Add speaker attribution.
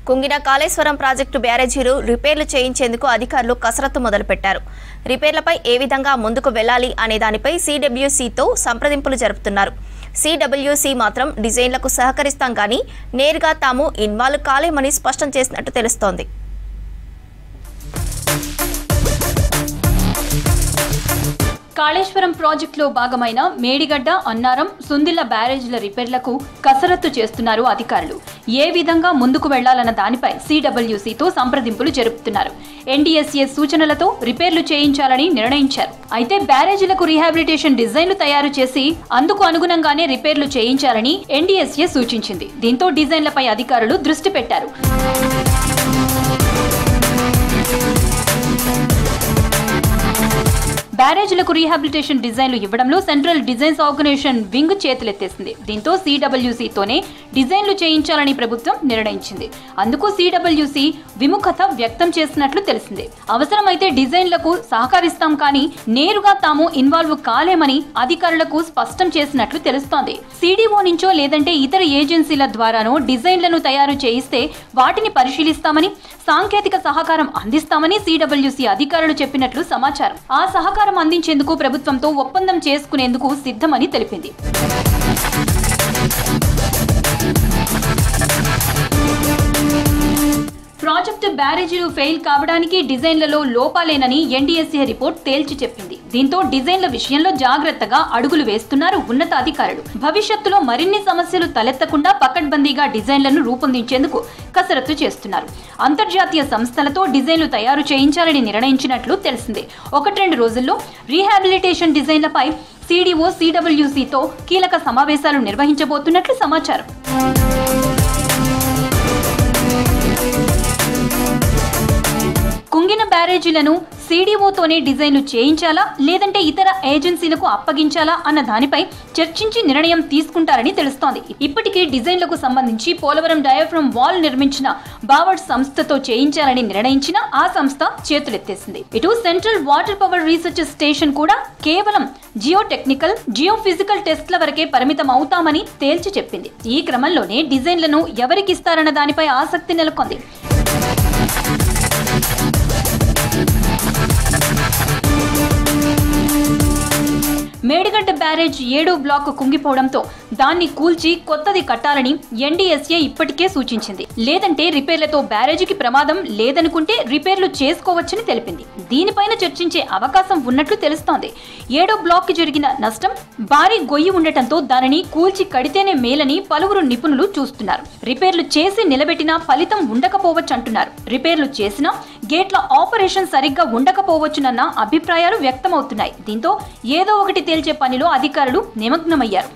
Speaker 1: కుంగిన Kaleshwaram project బ్యారేజీలు రిపేర్లు చేయించేందుకు అధికారులు కసరత్తు మొదలుపెట్టారు. రిపేర్లపై ఏ విధంగా ముందుకు వెళ్లాలి అనే దానిపై సిడబ్ల్యూసీతో సంప్రదింపులు జరుపుతున్నారు. సిడబ్ల్యూసీ మాత్రం డిజైన్లకు సహకరిస్తాం కానీ నేరుగా తాము ఇన్వాల్వ్ కాలేమని స్పష్టం చేసినట్టు తెలుస్తోంది.
Speaker 2: కాళేశ్వరం ప్రాజెక్టులో భాగమైన మేడిగడ్డ, అన్నారం, సుందిళ్ల బ్యారేజీల రిపేర్లకు కసరత్తు చేస్తున్నారు అధికారులు. ఏ విధంగా ముందుకు వెళ్లాలన్న దానిపై సిడబ్ల్యూసీతో సంప్రదింపులు జరుపుతున్నారు. ఎన్డీఎస్ఏ సూచనలతో రిపేర్లు చేయించాలని నిర్ణయించారు. అయితే బ్యారేజీలకు రీహాబిలిటేషన్ డిజైన్లు తయారు చేసి అందుకు అనుగుణంగానే రిపేర్లు చేయించాలని ఎన్డీఎస్ఏ సూచించింది. దీంతో డిజైన్లపై అధికారులు దృష్టి పెట్టారు. బ్యారేజీలకు రీహాబిలిటేషన్ డిజైన్లు ఇవ్వడంలో సెంట్రల్ డిజైన్స్ ఆర్గనైజేషన్ వింగ్ చేతులెత్తేసింది. దీంతో సిడబ్ల్యూసీతోనే డిజైన్లు చేయించాలని ప్రభుత్వం నిర్ణయించింది. అందుకు సిడబ్ల్యూసీ విముఖత వ్యక్తం చేసినట్లు తెలిసింది. అవసరమైతే డిజైన్లకు సహకరిస్తాం కానీ నేరుగా తాము ఇన్వాల్వ్ కాలేమని అధికారులకు స్పష్టం చేసినట్లు తెలుస్తోంది. సిడిఓ నుంచో లేదంటే ఇతర ఏజెన్సీల ద్వారానో డిజైన్లను తయారు చేయిస్తే వాటిని పరిశీలిస్తామని, సాంకేతిక సహకారం అందిస్తామని సిడబ్ల్యూసీ అధికారులు చెప్పినట్లు సమాచారం. ఆ సహకారం అందించేందుకు ప్రభుత్వంతో ఒప్పందం చేసుకునేందుకు సిద్ధమని తెలిపింది. ప్రాజెక్టు బ్యారేజీలు ఫెయిల్ కావడానికి డిజైన్లలో లోపాలేనని ఎన్డీఎస్ఏ రిపోర్ట్ తేల్చి చెప్పింది. దీంతో డిజైన్ల విషయంలో జాగ్రత్తగా అడుగులు వేస్తున్నారు ఉన్నతాధికారులు. భవిష్యత్తులో మరిన్ని సమస్యలు తలెత్తకుండా పకడ్బందీగా డిజైన్లను రూపొందించేందుకు కసరత్తు చేస్తున్నారు. అంతర్జాతీయ సంస్థలతో డిజైన్లు తయారు చేయించాలని నిర్ణయించినట్లు తెలిసింది. 1-2 రోజుల్లో రీహాబిలిటేషన్ డిజైన్లపై సిడిఓ సిడబ్ల్యూసీతో కీలక సమావేశాలు నిర్వహించబోతున్నట్లు సమాచారం. కుంగిన బ్యారేజీలను సిడిఓతోనే డిజైన్లు చేయించాలా లేదంటే ఇతర ఏజెన్సీలకు అప్పగించాలా అన్న దానిపై చర్చించి నిర్ణయం తీసుకుంటారని తెలుస్తోంది. ఇప్పటికే డిజైన్లకు సంబంధించి పోలవరం డయాఫ్రమ్ వాల్ నిర్మించిన బావర్డ్ సంస్థతో చేయించాలని నిర్ణయించిన ఆ సంస్థ చేతులెత్తేసింది. ఇటు central water power research station కూడా కేవలం జియోటెక్నికల్, జియోఫిజికల్ టెస్ట్ల వరకే పరిమితం అవుతామని తేల్చి చెప్పింది. ఈ క్రమంలోనే డిజైన్లను ఎవరికిస్తారన్న దానిపై ఆసక్తి నెలకొంది. మేడిగడ్డ బ్యారేజ్ 7వ బ్లాక్ కుంగిపోవడంతో దాన్ని కూల్చి కొత్తది కట్టాలని ఎన్డీఎస్ఏ ఇప్పటికే సూచించింది. లేదంటే రిపేర్లతో బ్యారేజీకి ప్రమాదం లేదనుకుంటే రిపేర్లు చేసుకోవచ్చని తెలిపింది. దీనిపైన చర్చించే అవకాశం ఉన్నట్లు తెలుస్తోంది. 7వ బ్లాక్ కి జరిగిన నష్టం భారీ గొయ్యి ఉండటంతో దానిని కూల్చి కడితేనే మేలని పలువురు నిపుణులు చూస్తున్నారు. రిపేర్లు చేసి నిలబెట్టినా ఫలితం ఉండకపోవచ్చంటున్నారు. రిపేర్లు చేసినా గేట్ల ఆపరేషన్ సరిగ్గా ఉండకపోవచ్చునన్న అభిప్రాయాలు వ్యక్తమవుతున్నాయి. దీంతో ఏదో ఒకటి తేల్చే పనిలో అధికారులు నిమగ్నమయ్యారు.